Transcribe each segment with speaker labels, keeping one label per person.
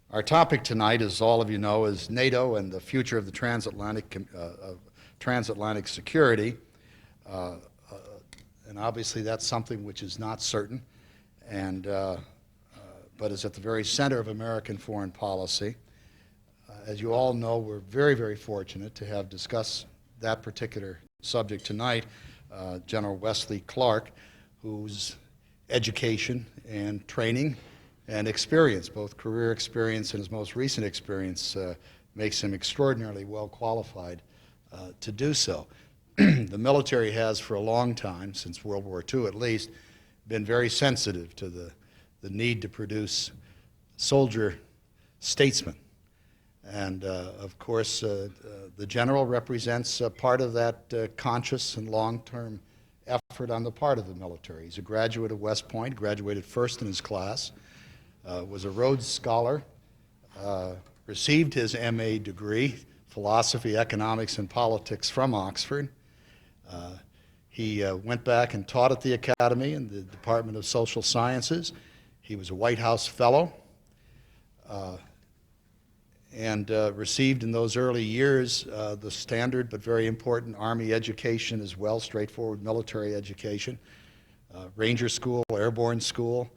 Speaker 1: Our topic tonight, as all of you know, is NATO and the future of the transatlantic security. And obviously that's something which is not certain, but is at the very center of American foreign policy. As you all know, we're very, very fortunate to have discussed that particular subject tonight, General Wesley Clark, whose education and training and experience, both career experience and his most recent experience, makes him extraordinarily well qualified to do so. The military has for a long time, since World War II at least, been very sensitive to the need to produce soldier statesmen. And of course, the general represents part of that conscious and long-term effort on the part of the military. He's a graduate of West Point, graduated first in his class, was a Rhodes Scholar, received his MA degree, Philosophy, Economics, and Politics from Oxford. He went back and taught at the Academy in the Department of Social Sciences. He was a White House Fellow and received in those early years the standard but very important Army education as well, straightforward military education, Ranger School, Airborne School,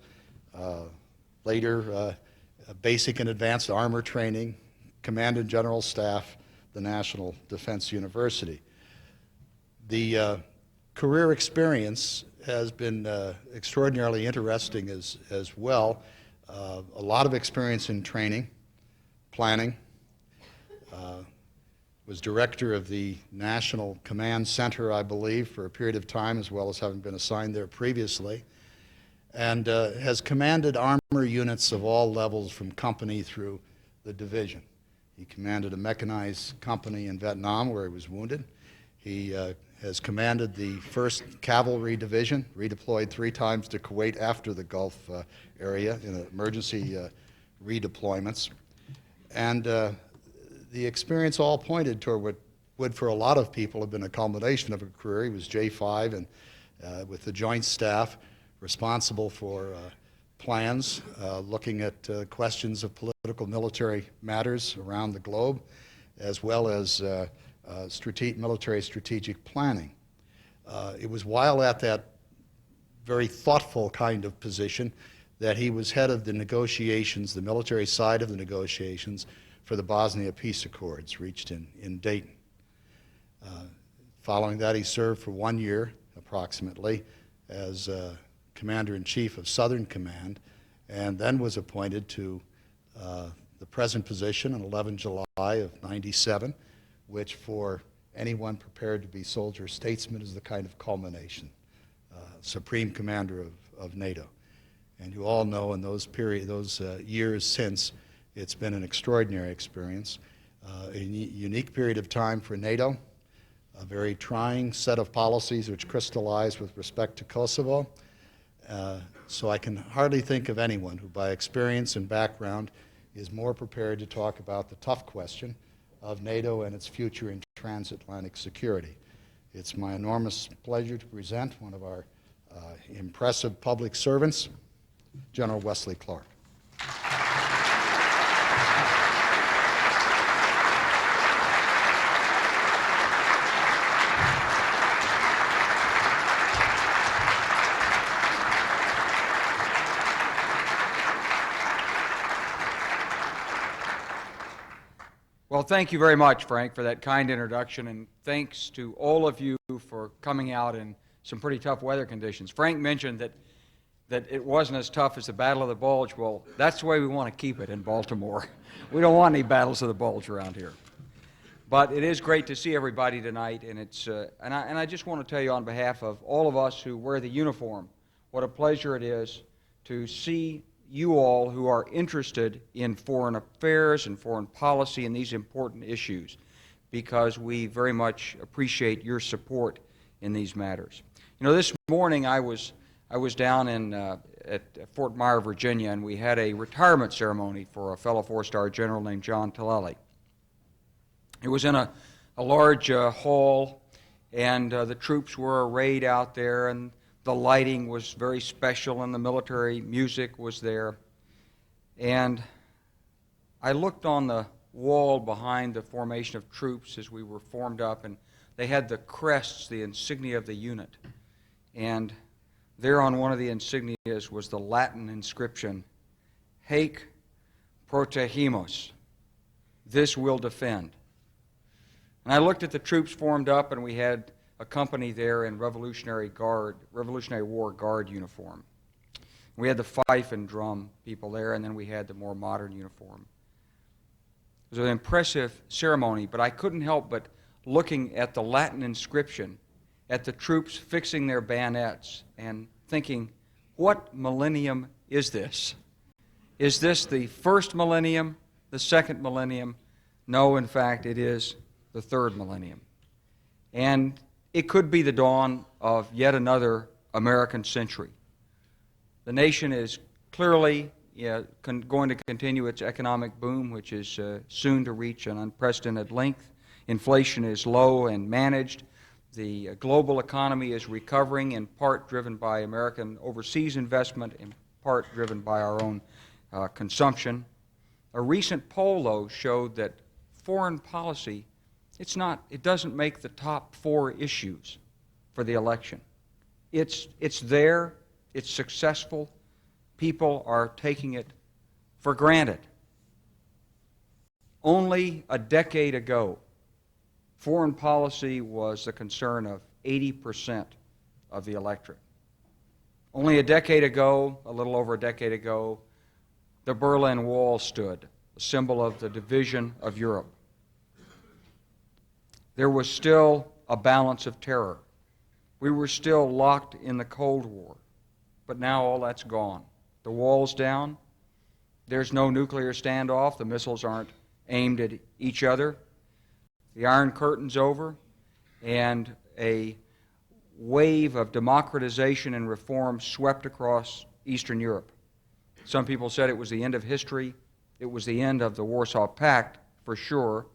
Speaker 1: later basic and advanced armor training, Command and General Staff, the National Defense University. The career experience has been extraordinarily interesting as well. A lot of experience in training, planning, was director of the National Command Center, I believe, for a period of time, as well as having been assigned there previously, and has commanded armor units of all levels from company through the division. He commanded a mechanized company in Vietnam where he was wounded. He has commanded the 1st Cavalry Division, redeployed 3 times to Kuwait after the Gulf area in emergency redeployments. And the experience all pointed toward what would for a lot of people have been a culmination of a career. He was J5 and with the Joint Staff responsible for plans, looking at questions of political military matters around the globe, as well as military strategic planning. It was while at that very thoughtful kind of position that he was head of the negotiations, the military side of the negotiations for the Bosnia peace accords reached in Dayton. Following that, he served for 1 year, approximately, as Commander-in-Chief of Southern Command, and then was appointed to the present position on 11 July of '97, which for anyone prepared to be soldier statesman is the kind of culmination, Supreme Commander of NATO. And you all know in those years since, it's been an extraordinary experience, a unique period of time for NATO, a very trying set of policies which crystallized with respect to Kosovo. So I can hardly think of anyone who by experience and background is more prepared to talk about the tough question of NATO and its future in transatlantic security. It's my enormous pleasure to present one of our impressive public servants, General Wesley Clark.
Speaker 2: Well, thank you very much, Frank, for that kind introduction, and thanks to all of you for coming out in some pretty tough weather conditions. Frank mentioned that it wasn't as tough as the Battle of the Bulge. Well, that's the way we want to keep it in Baltimore. We don't want any battles of the Bulge around here. But it is great to see everybody tonight, and I just want to tell you on behalf of all of us who wear the uniform, what a pleasure it is to see you all who are interested in foreign affairs and foreign policy and these important issues, because we very much appreciate your support in these matters. You know, this morning I was down at Fort Myer, Virginia, and we had a retirement ceremony for a fellow 4-star general named John Tillelly. It was in a large hall, and the troops were arrayed out there, and the lighting was very special, and the military music was there. And I looked on the wall behind the formation of troops as we were formed up, and they had the crests, the insignia of the unit. And there on one of the insignias was the Latin inscription, Haec protegimos, this will defend. And I looked at the troops formed up, and we had a company there in Revolutionary War Guard uniform. We had the fife and drum people there, and then we had the more modern uniform. It was an impressive ceremony, but I couldn't help but looking at the Latin inscription, at the troops fixing their bayonets, and thinking, what millennium is this? Is this the first millennium, the second millennium? No, in fact, it is the third millennium. And it could be the dawn of yet another American century. The nation is clearly going to continue its economic boom, which is soon to reach an unprecedented length. Inflation is low and managed. The global economy is recovering, in part driven by American overseas investment, in part driven by our own consumption. A recent poll, though, showed that foreign policy, it doesn't make the top 4 issues for the election. It's there, it's successful, people are taking it for granted. Only a decade ago, foreign policy was the concern of 80% of the electorate. Only a decade ago, a little over a decade ago, the Berlin Wall stood, a symbol of the division of Europe. There was still a balance of terror. We were still locked in the Cold War, but now all that's gone. The wall's down. There's no nuclear standoff. The missiles aren't aimed at each other. The Iron Curtain's over, and a wave of democratization and reform swept across Eastern Europe. Some people said it was the end of history. It was the end of the Warsaw Pact, for sure.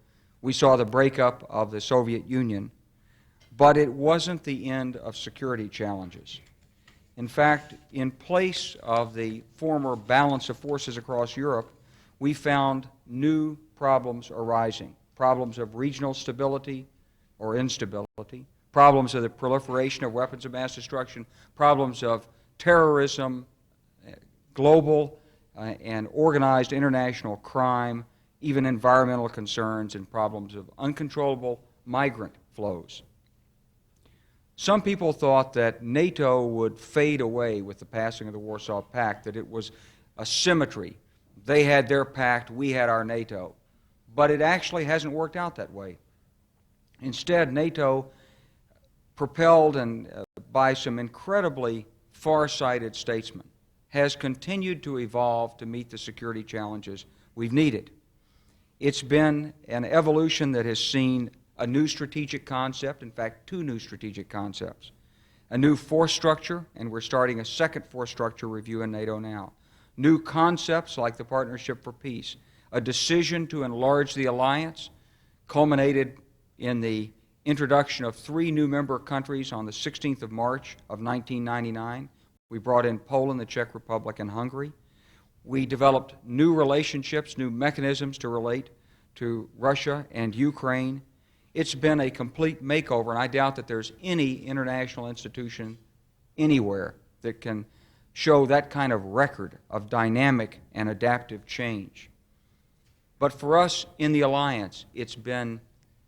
Speaker 2: We saw the breakup of the Soviet Union, but it wasn't the end of security challenges. In fact, in place of the former balance of forces across Europe, we found new problems arising. Problems of regional stability or instability, problems of the proliferation of weapons of mass destruction, problems of terrorism, global and organized international crime, even environmental concerns, and problems of uncontrollable migrant flows. Some people thought that NATO would fade away with the passing of the Warsaw Pact, that it was a symmetry. They had their pact, we had our NATO. But it actually hasn't worked out that way. Instead, NATO, propelled by some incredibly far-sighted statesmen, has continued to evolve to meet the security challenges we've needed. It's been an evolution that has seen a new strategic concept, in fact, 2 new strategic concepts, a new force structure, and we're starting a second force structure review in NATO now, new concepts like the Partnership for Peace, a decision to enlarge the alliance, culminated in the introduction of 3 new member countries on the 16th of March of 1999. We brought in Poland, the Czech Republic, and Hungary. We developed new relationships, new mechanisms to relate to Russia and Ukraine. It's been a complete makeover, and I doubt that there's any international institution anywhere that can show that kind of record of dynamic and adaptive change. But for us in the alliance, it's been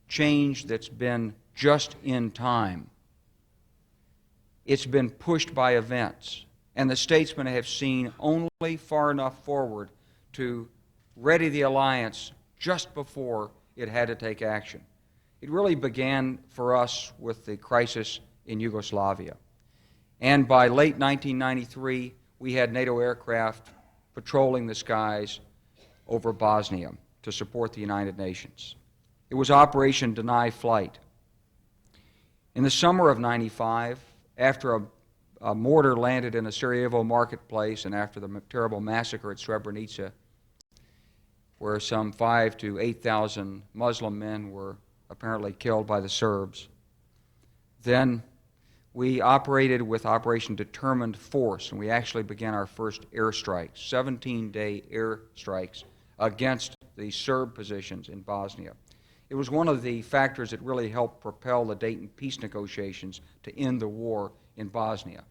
Speaker 2: change that's been just in time. It's been pushed by events, and the statesmen have seen only far enough forward to ready the alliance just before it had to take action. It really began for us with the crisis in Yugoslavia. And by late 1993, we had NATO aircraft patrolling the skies over Bosnia to support the United Nations. It was Operation Deny Flight. In the summer of '95, after a mortar landed in a Sarajevo marketplace and after the terrible massacre at Srebrenica, where some 5,000 to 8,000 Muslim men were apparently killed by the Serbs, then we operated with Operation Determined Force, and we actually began our first airstrikes, 17-day airstrikes against the Serb positions in Bosnia. It was one of the factors that really helped propel the Dayton peace negotiations to end the war in Bosnia.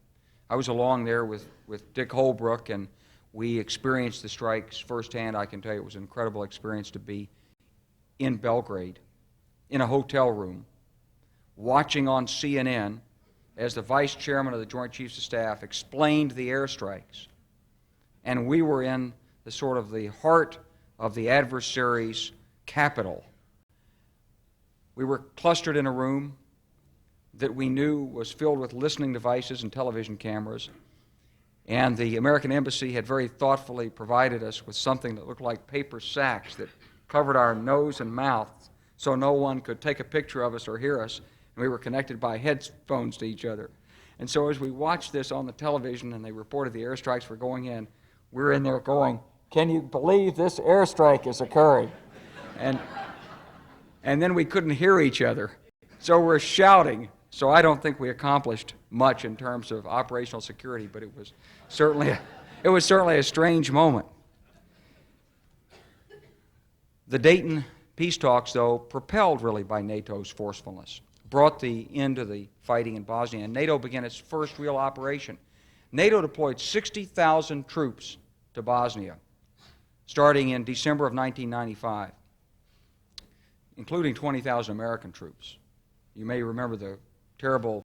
Speaker 2: I was along there with Dick Holbrook, and we experienced the strikes firsthand. I can tell you it was an incredible experience to be in Belgrade, in a hotel room, watching on CNN as the vice chairman of the Joint Chiefs of Staff explained the airstrikes. And we were in the sort of the heart of the adversary's capital. We were clustered in a room that we knew was filled with listening devices and television cameras, and the American Embassy had very thoughtfully provided us with something that looked like paper sacks that covered our nose and mouth so no one could take a picture of us or hear us, and we were connected by headphones to each other. And so as we watched this on the television and they reported the airstrikes were going in, we're in there going, "Can you believe this airstrike is occurring?" And then we couldn't hear each other. So we're shouting. So I don't think we accomplished much in terms of operational security, but it was certainly a strange moment. The Dayton peace talks, though, propelled really by NATO's forcefulness, brought the end to the fighting in Bosnia, and NATO began its first real operation. NATO deployed 60,000 troops to Bosnia, starting in December of 1995, including 20,000 American troops. You may remember the terrible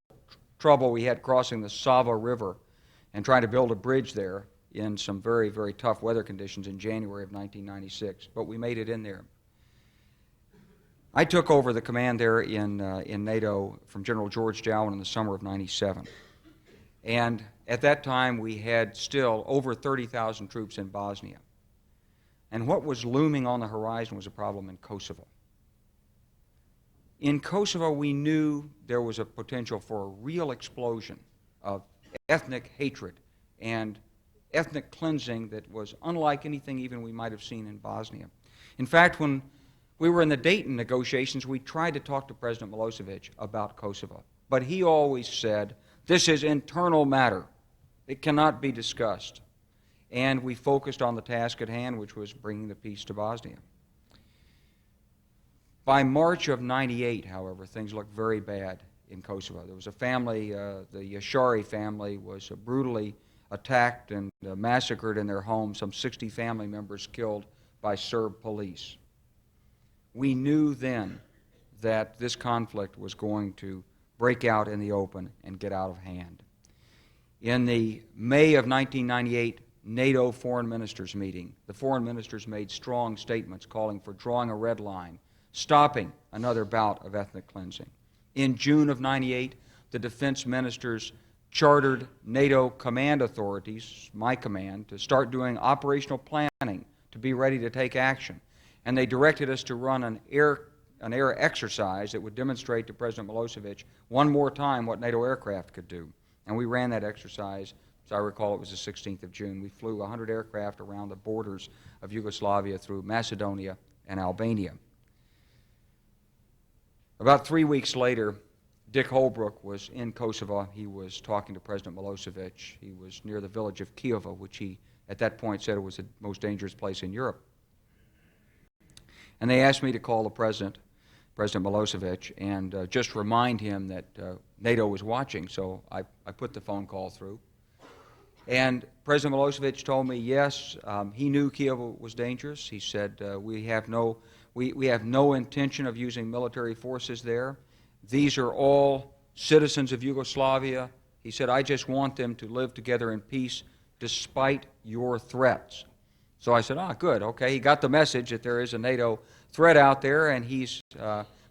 Speaker 2: trouble we had crossing the Sava River and trying to build a bridge there in some very, very tough weather conditions in January of 1996, but we made it in there. I took over the command there in NATO from General George Jowen in the summer of '97. And at that time, we had still over 30,000 troops in Bosnia. And what was looming on the horizon was a problem in Kosovo. In Kosovo, we knew there was a potential for a real explosion of ethnic hatred and ethnic cleansing that was unlike anything even we might have seen in Bosnia. In fact, when we were in the Dayton negotiations, we tried to talk to President Milosevic about Kosovo. But he always said, "This is internal matter. It cannot be discussed." And we focused on the task at hand, which was bringing the peace to Bosnia. By March of '98, however, things looked very bad in Kosovo. There was a family, the Yashari family, was brutally attacked and massacred in their home, some 60 family members killed by Serb police. We knew then that this conflict was going to break out in the open and get out of hand. In the May of 1998 NATO foreign ministers meeting, the foreign ministers made strong statements calling for drawing a red line, stopping another bout of ethnic cleansing. In June of '98, the defense ministers chartered NATO command authorities, my command, to start doing operational planning to be ready to take action. And they directed us to run an air exercise that would demonstrate to President Milosevic one more time what NATO aircraft could do. And we ran that exercise. As I recall, it was the 16th of June. We flew 100 aircraft around the borders of Yugoslavia through Macedonia and Albania. About 3 weeks later, Dick Holbrook was in Kosovo. He was talking to President Milosevic. He was near the village of Kiovo, which he at that point said it was the most dangerous place in Europe. And they asked me to call the President Milosevic, and just remind him that NATO was watching. So I put the phone call through. And President Milosevic told me, yes, he knew Kiev was dangerous. He said, we have no intention of using military forces there. These are all citizens of Yugoslavia. He said, I just want them to live together in peace despite your threats. So I said, good, okay. He got the message that there is a NATO threat out there, and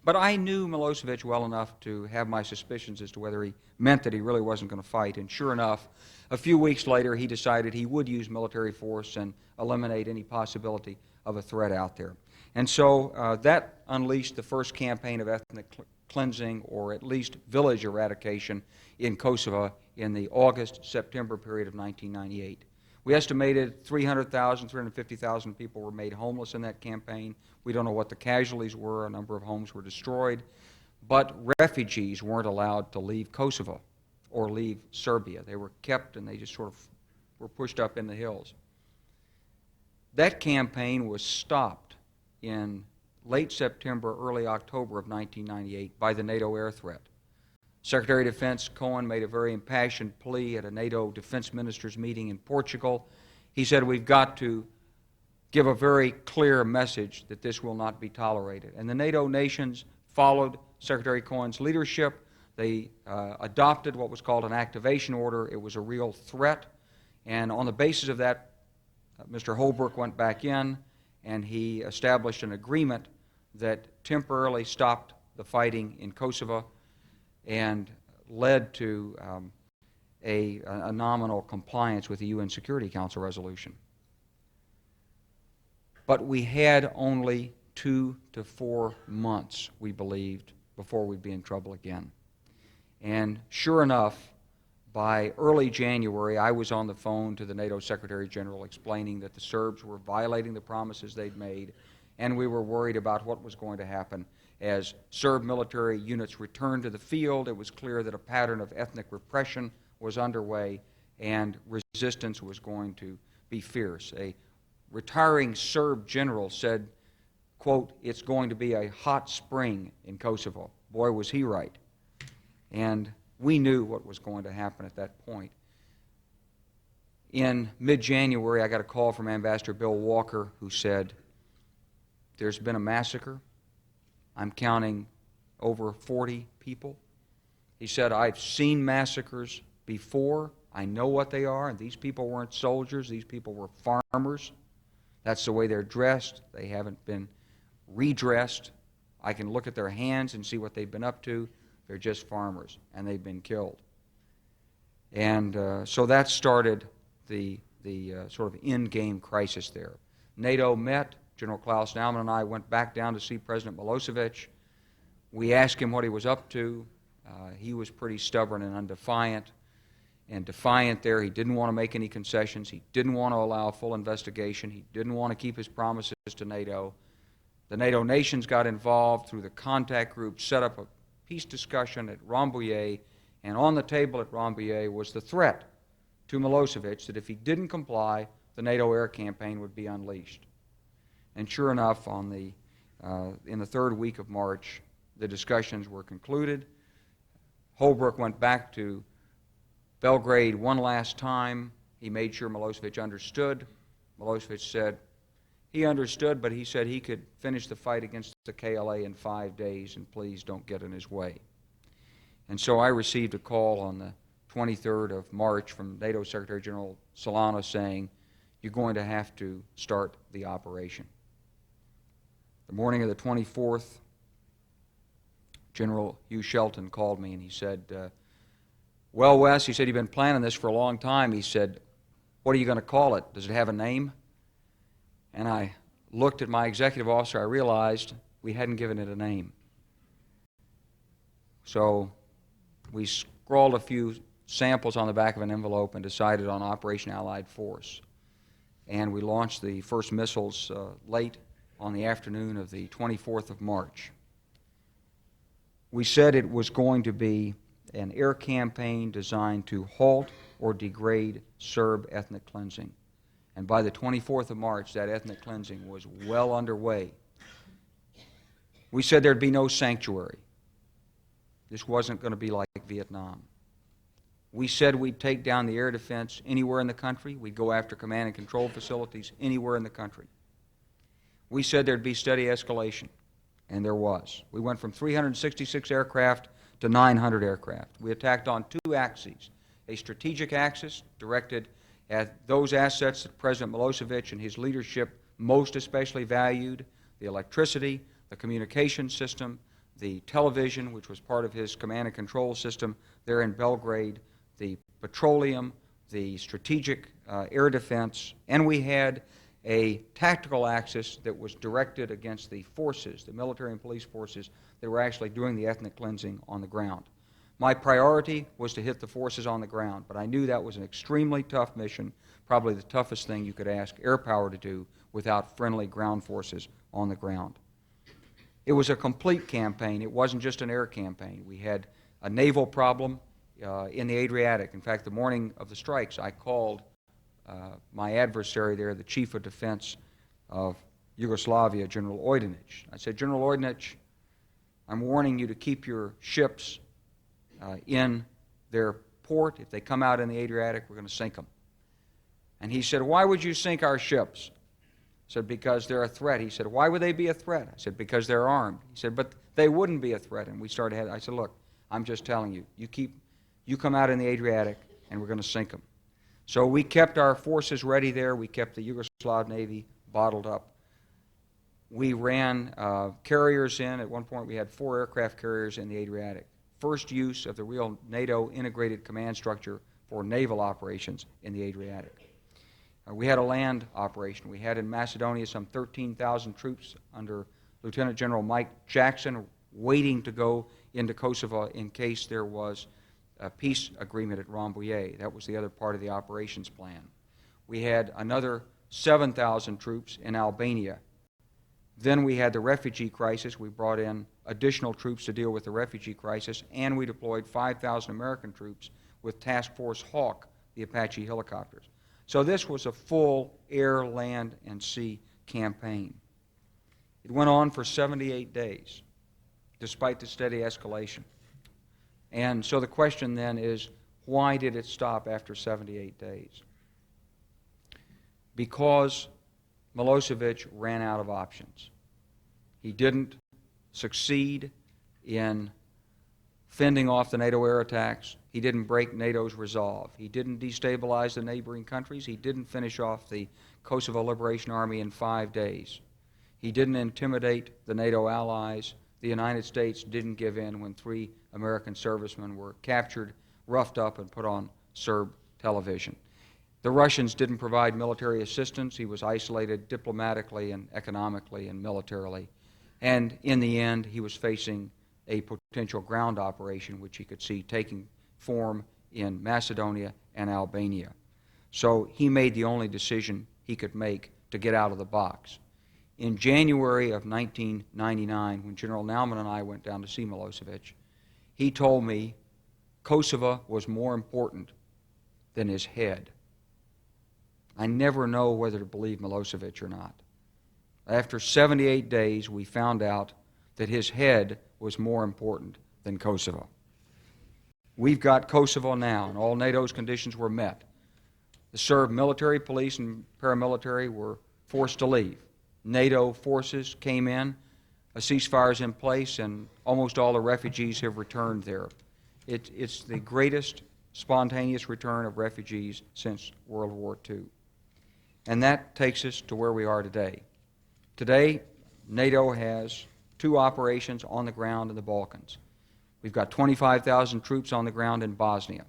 Speaker 2: but I knew Milosevic well enough to have my suspicions as to whether he meant that he really wasn't going to fight. And sure enough, a few weeks later, he decided he would use military force and eliminate any possibility of a threat out there. And so that unleashed the first campaign of ethnic cleansing, or at least village eradication, in Kosovo in the August-September period of 1998. We estimated 300,000, 350,000 people were made homeless in that campaign. We don't know what the casualties were. A number of homes were destroyed. But refugees weren't allowed to leave Kosovo or leave Serbia. They were kept, and they just sort of were pushed up in the hills. That campaign was stopped in late September, early October of 1998 by the NATO air threat. Secretary of Defense Cohen made a very impassioned plea at a NATO defense ministers meeting in Portugal. He said, we've got to give a very clear message that this will not be tolerated. And the NATO nations followed Secretary Cohen's leadership. They adopted what was called an activation order. It was a real threat. And on the basis of that, Mr. Holbrooke went back in and he established an agreement that temporarily stopped the fighting in Kosovo and led to a nominal compliance with the UN Security Council resolution. But we had only 2 to 4 months, we believed, before we'd be in trouble again. And sure enough, by early January, I was on the phone to the NATO Secretary General explaining that the Serbs were violating the promises they'd made, and we were worried about what was going to happen. As Serb military units returned to the field, it was clear that a pattern of ethnic repression was underway and resistance was going to be fierce. A retiring Serb general said, quote, "It's going to be a hot spring in Kosovo." Boy, was he right. And we knew what was going to happen at that point. In mid-January, I got a call from Ambassador Bill Walker who said, there's been a massacre. I'm counting over 40 people. He said, I've seen massacres before. I know what they are, and these people weren't soldiers. These people were farmers. That's the way they're dressed. They haven't been redressed. I can look at their hands and see what they've been up to. They're just farmers, and they've been killed. And so that started the sort of end-game crisis there. NATO met. General Klaus Naumann and I went back down to see President Milosevic. We asked him what he was up to. He was pretty stubborn and undefiant. And defiant there, he didn't want to make any concessions. He didn't want to allow a full investigation. He didn't want to keep his promises to NATO. The NATO nations got involved through the contact group, set up a peace discussion at Rambouillet, and on the table at Rambouillet was the threat to Milosevic that if he didn't comply, the NATO air campaign would be unleashed. And sure enough, in the third week of March, the discussions were concluded. Holbrooke went back to Belgrade one last time. He made sure Milosevic understood. Milosevic said he understood, but he said he could finish the fight against the KLA in 5 days, and please don't get in his way. And so I received a call on the 23rd of March from NATO Secretary General Solana saying, you're going to have to start the operation. The morning of the 24th, General Hugh Shelton called me and he said, well, Wes, he said, you've been planning this for a long time. He said, what are you going to call it? Does it have a name? And I looked at my executive officer. I realized we hadn't given it a name. So we scrawled a few samples on the back of an envelope and decided on Operation Allied Force. And we launched the first missiles late on the afternoon of the 24th of March. We said it was going to be an air campaign designed to halt or degrade Serb ethnic cleansing. And by the 24th of March, that ethnic cleansing was well underway. We said there'd be no sanctuary. This wasn't going to be like Vietnam. We said we'd take down the air defense anywhere in the country. We'd go after command and control facilities anywhere in the country. We said there'd be steady escalation, and there was. We went from 366 aircraft to 900 aircraft. We attacked on two axes, a strategic axis directed at those assets that President Milosevic and his leadership most especially valued, the electricity, the communication system, the television, which was part of his command and control system there in Belgrade, the petroleum, the strategic air defense, and we had a tactical axis that was directed against the forces, the military and police forces that were actually doing the ethnic cleansing on the ground. My priority was to hit the forces on the ground, but I knew that was an extremely tough mission, probably the toughest thing you could ask air power to do without friendly ground forces on the ground. It was a complete campaign. It wasn't just an air campaign. We had a naval problem in the Adriatic. In fact, the morning of the strikes, I called my adversary there, the chief of defense of Yugoslavia, General Ojdanic. I said, General Ojdanic, I'm warning you to keep your ships in their port. If they come out in the Adriatic, we're going to sink them. And he said, why would you sink our ships? I said, because they're a threat. He said, why would they be a threat? I said, because they're armed. He said, but they wouldn't be a threat. And we started heading. I said, look, I'm just telling you, you come out in the Adriatic, and we're going to sink them. So we kept our forces ready there. We kept the Yugoslav Navy bottled up. We ran carriers in. At one point, we had 4 aircraft carriers in the Adriatic. First use of the real NATO integrated command structure for naval operations in the Adriatic. We had a land operation. We had in Macedonia some 13,000 troops under Lieutenant General Mike Jackson waiting to go into Kosovo in case there was a peace agreement at Rambouillet. That was the other part of the operations plan. We had another 7,000 troops in Albania. Then we had the refugee crisis. We brought in additional troops to deal with the refugee crisis, and we deployed 5,000 American troops with Task Force Hawk, the Apache helicopters. So this was a full air, land, and sea campaign. It went on for 78 days, despite the steady escalation. And so the question then is, why did it stop after 78 days? Because Milosevic ran out of options. He didn't succeed in fending off the NATO air attacks. He didn't break NATO's resolve. He didn't destabilize the neighboring countries. He didn't finish off the Kosovo Liberation Army in 5 days. He didn't intimidate the NATO allies. The United States didn't give in when 3 American servicemen were captured, roughed up, and put on Serb television. The Russians didn't provide military assistance. He was isolated diplomatically and economically and militarily. And in the end, he was facing a potential ground operation, which he could see taking form in Macedonia and Albania. So he made the only decision he could make to get out of the box. In January of 1999, when General Naumann and I went down to see Milosevic, he told me Kosovo was more important than his head. I never know whether to believe Milosevic or not. After 78 days, we found out that his head was more important than Kosovo. We've got Kosovo now, and all NATO's conditions were met. The Serb military, police, and paramilitary were forced to leave. NATO forces came in, a ceasefire is in place, and almost all the refugees have returned there. It's the greatest spontaneous return of refugees since World War II. And that takes us to where we are today. Today, NATO has 2 operations on the ground in the Balkans. We've got 25,000 troops on the ground in Bosnia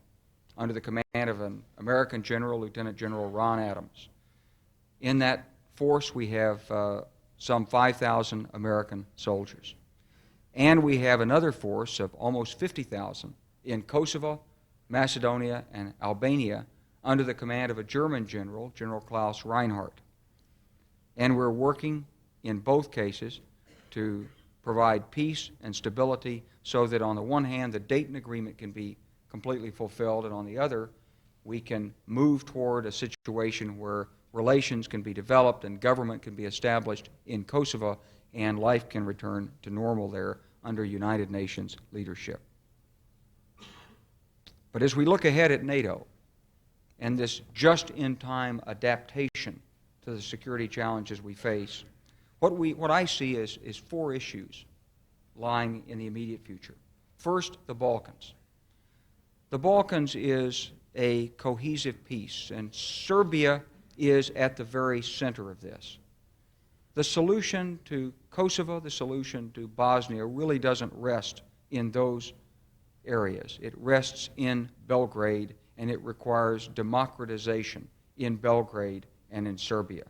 Speaker 2: under the command of an American general, Lieutenant General Ron Adams. In that force, we have some 5,000 American soldiers. And we have another force of almost 50,000 in Kosovo, Macedonia, and Albania under the command of a German general, General Klaus Reinhardt. And we're working in both cases to provide peace and stability so that on the one hand the Dayton Agreement can be completely fulfilled, and on the other we can move toward a situation where relations can be developed and government can be established in Kosovo and life can return to normal there under United Nations leadership. But as we look ahead at NATO and this just-in-time adaptation to the security challenges we face, what I see is 4 issues lying in the immediate future. First, the Balkans. The Balkans is a cohesive piece, and Serbia is at the very center of this. The solution to Kosovo, the solution to Bosnia, really doesn't rest in those areas. It rests in Belgrade, and it requires democratization in Belgrade and in Serbia.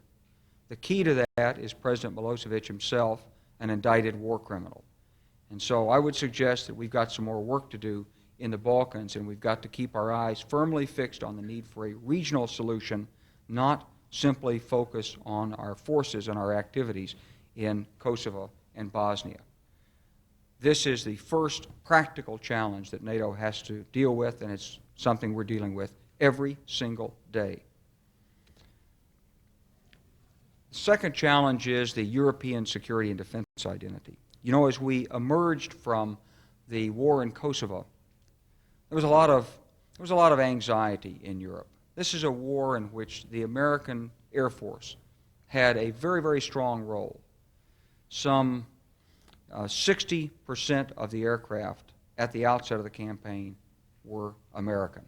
Speaker 2: The key to that is President Milosevic himself, an indicted war criminal. And so I would suggest that we've got some more work to do in the Balkans, and we've got to keep our eyes firmly fixed on the need for a regional solution, not simply focus on our forces and our activities in Kosovo and Bosnia. This is the first practical challenge that NATO has to deal with, and it's something we're dealing with every single day. The second challenge is the European security and defense identity. You know, as we emerged from the war in Kosovo, there was a lot of anxiety in Europe. This is a war in which the American Air Force had a very, very strong role. Some 60% of the aircraft at the outset of the campaign were American.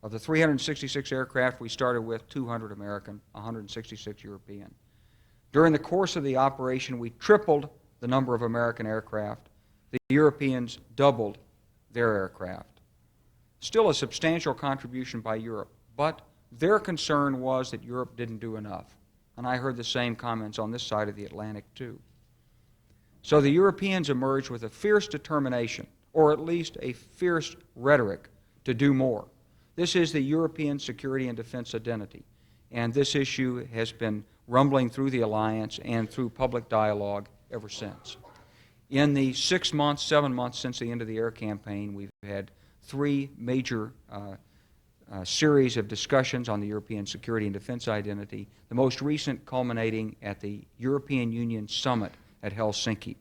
Speaker 2: Of the 366 aircraft we started with, 200 American, 166 European. During the course of the operation, we tripled the number of American aircraft. The Europeans doubled their aircraft. Still a substantial contribution by Europe, but their concern was that Europe didn't do enough. And I heard the same comments on this side of the Atlantic too. So the Europeans emerged with a fierce determination, or at least a fierce rhetoric, to do more. This is the European security and defense identity, and this issue has been rumbling through the alliance and through public dialogue ever since. In the 6 months, 7 months since the end of the air campaign, we've had three major series of discussions on the European security and defense identity, the most recent culminating at the European Union Summit at Helsinki,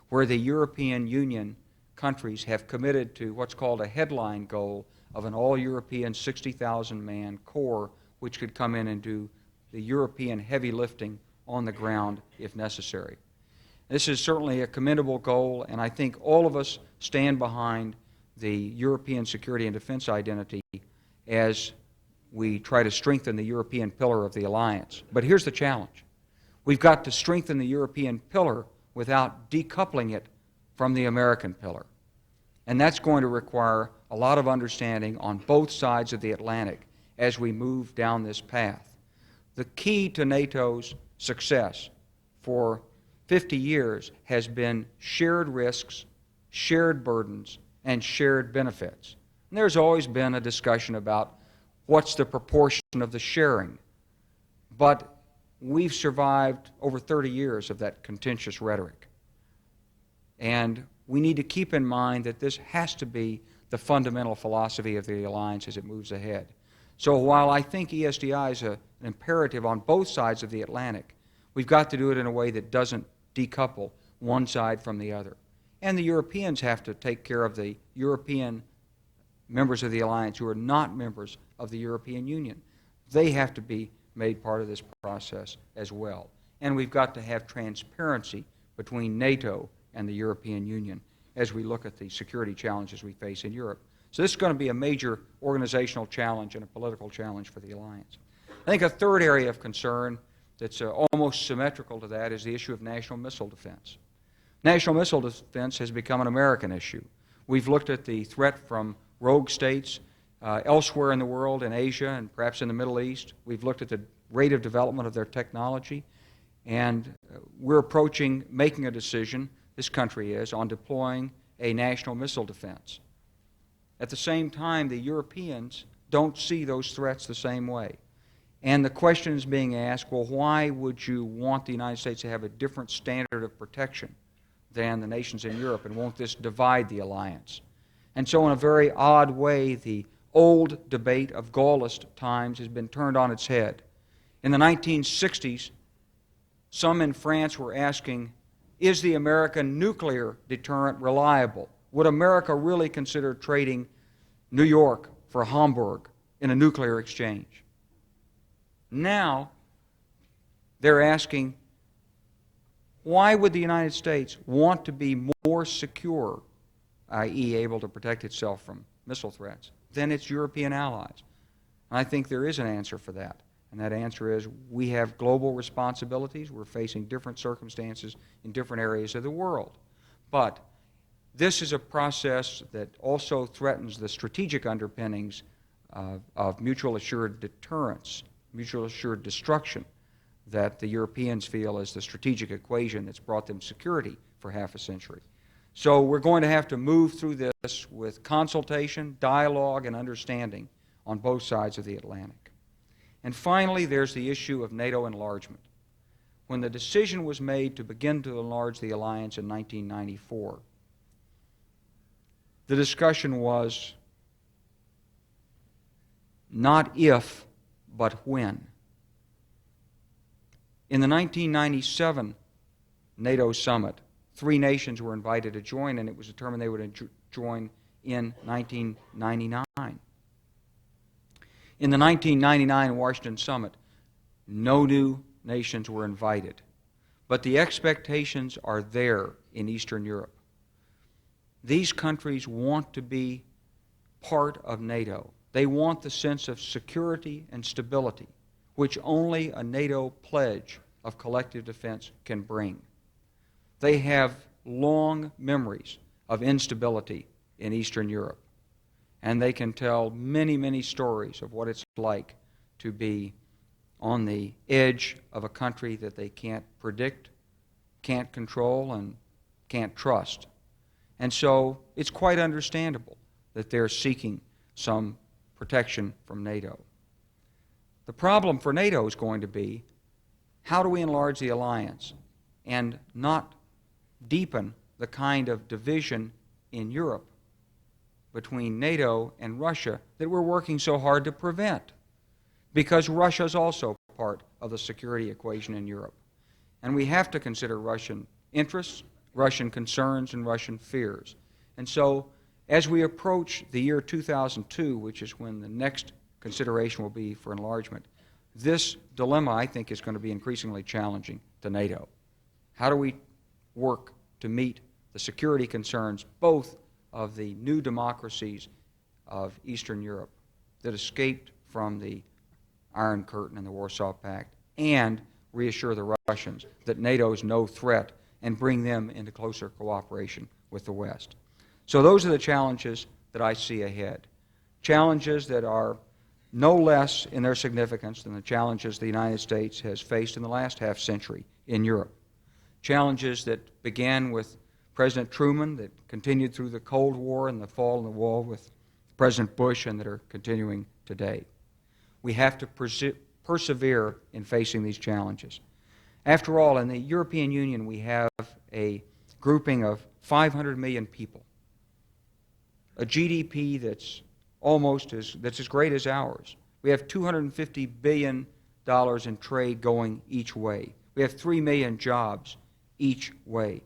Speaker 2: where the European Union countries have committed to what's called a headline goal of an all-European 60,000-man corps which could come in and do the European heavy lifting on the ground if necessary. This is certainly a commendable goal, and I think all of us stand behind the European security and defense identity as we try to strengthen the European pillar of the alliance. But here's the challenge. We've got to strengthen the European pillar without decoupling it from the American pillar. And that's going to require a lot of understanding on both sides of the Atlantic as we move down this path. The key to NATO's success for 50 years has been shared risks, shared burdens, and shared benefits. And there's always been a discussion about what's the proportion of the sharing. But we've survived over 30 years of that contentious rhetoric. And we need to keep in mind that this has to be the fundamental philosophy of the alliance as it moves ahead. So while I think ESDI is an imperative on both sides of the Atlantic, we've got to do it in a way that doesn't decouple one side from the other. And the Europeans have to take care of the European members of the alliance who are not members of the European Union. They have to be made part of this process as well. And we've got to have transparency between NATO and the European Union as we look at the security challenges we face in Europe. So this is going to be a major organizational challenge and a political challenge for the alliance. I think a third area of concern that's almost symmetrical to that is the issue of national missile defense. National missile defense has become an American issue. We've looked at the threat from rogue states elsewhere in the world, in Asia and perhaps in the Middle East. We've looked at the rate of development of their technology, and we're approaching making a decision, this country is, on deploying a national missile defense. At the same time, the Europeans don't see those threats the same way. And the question is being asked, well, why would you want the United States to have a different standard of protection than the nations in Europe, and won't this divide the alliance? And so in a very odd way, the old debate of Gaullist times has been turned on its head. In the 1960s, some in France were asking, is the American nuclear deterrent reliable? Would America really consider trading New York for Hamburg in a nuclear exchange? Now, they're asking, why would the United States want to be more secure, i.e. able to protect itself from missile threats, than its European allies? And I think there is an answer for that. And that answer is we have global responsibilities. We're facing different circumstances in different areas of the world. But this is a process that also threatens the strategic underpinnings of mutual assured deterrence, mutual assured destruction that the Europeans feel is the strategic equation that's brought them security for half a century. So we're going to have to move through this with consultation, dialogue, and understanding on both sides of the Atlantic. And finally, there's the issue of NATO enlargement. When the decision was made to begin to enlarge the alliance in 1994, the discussion was not if, but when. In the 1997 NATO summit, 3 nations were invited to join, and it was determined they would join in 1999. In the 1999 Washington summit, no new nations were invited, but the expectations are there in Eastern Europe. These countries want to be part of NATO. They want the sense of security and stability, which only a NATO pledge of collective defense can bring. They have long memories of instability in Eastern Europe, and they can tell many, many stories of what it's like to be on the edge of a country that they can't predict, can't control, and can't trust. And so it's quite understandable that they're seeking some protection from NATO. The problem for NATO is going to be, how do we enlarge the alliance and not deepen the kind of division in Europe between NATO and Russia that we're working so hard to prevent? Because Russia is also part of the security equation in Europe. And we have to consider Russian interests, Russian concerns, and Russian fears. And so, as we approach the year 2002, which is when the next consideration will be for enlargement, this dilemma, I think, is going to be increasingly challenging to NATO. How do we work to meet the security concerns both of the new democracies of Eastern Europe that escaped from the Iron Curtain and the Warsaw Pact, and reassure the Russians that NATO is no threat and bring them into closer cooperation with the West? So those are the challenges that I see ahead. Challenges that are no less in their significance than the challenges the United States has faced in the last half century in Europe. Challenges that began with President Truman, that continued through the Cold War and the fall of the wall with President Bush, and that are continuing today. We have to persevere in facing these challenges. After all, in the European Union, we have a grouping of 500 million people, a GDP that's as great as ours. We have $250 billion in trade going each way. We have 3 million jobs each way.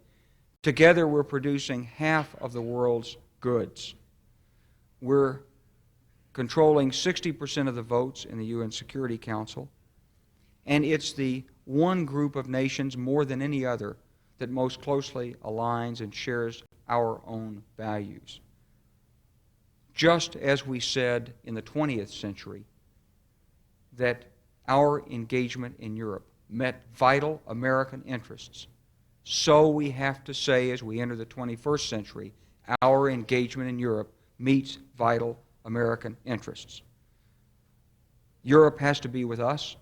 Speaker 2: Together, we're producing half of the world's goods. We're controlling 60% of the votes in the UN Security Council, and it's the one group of nations more than any other that most closely aligns and shares our own values. Just as we said in the 20th century that our engagement in Europe met vital American interests, so we have to say as we enter the 21st century, our engagement in Europe meets vital American interests. Europe has to be with us,